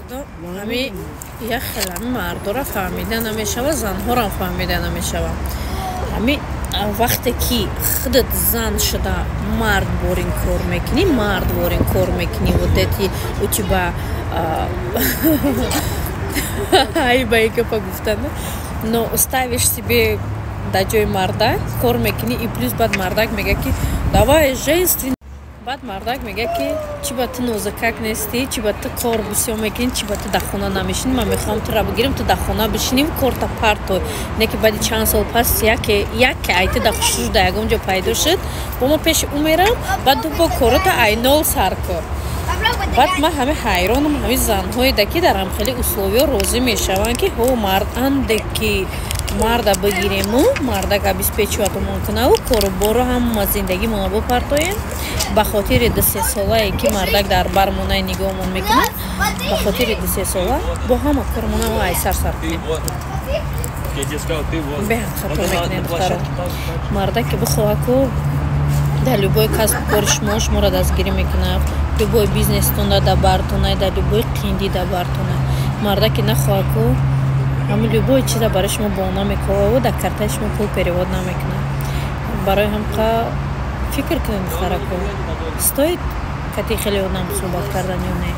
ҳами як хел ҳами мардора фаҳмида намешава, занҳорам фаҳмида намешава. ҳами вақте ки худат зан шуда мард борин кор мекунӣ, мард борин кор мекунӣ, вот эти у тебя айбаи гапа гуфтанда, но ставишь себе да ҷои мардак кор мекунӣ и плюс баъд мардак мега ки давай женствен. Баъд мардак мега ки чи ба ту нозукак нестӣ, чи ба ту кор бисёр мекунӣ, чи ба ту дар хона намешинӣ, ман мехоҳам туро бигирам, ту дар хона бишинӣ, корта парто. Не ки баъди чанд сол пас яке айти да хушрӯ да ягон ҷо пайдо шуд, бо мо пеши ӯ мерам, баъд ду бо корота айнол сар кор. баъд ман ҳаме ҳайронам, ҳами занҳои даки дар ҳамхели условиҳо розӣ мешаванд ки ҳо марданде ки марда бигирему, мардак обеспечиватмон кунаву короборо ҳама зиндагимона бопартоем. ба хотири 2-3 солае ки мардак дар бармона нигоҳмон мекунад, ба хотири 2-3 сола бо ҳама кормона айсар сар кунем. беҳад хато мекунем духтаро. Мардак ки бихоҳад ку дар любой касб кори шуморо дастгирӣ мекунад, любой бизнестонро дар бартона, дар любой қинди дар бартона. Мардак ки нахоҳад ку ҳамин любой чиза барои шумо бона мекунад, дар картаи шумо пул перевод намекунад. барои ҳамқа фикр кунем духтарако, стоит кати хеле одам суҳбат кардан ё не?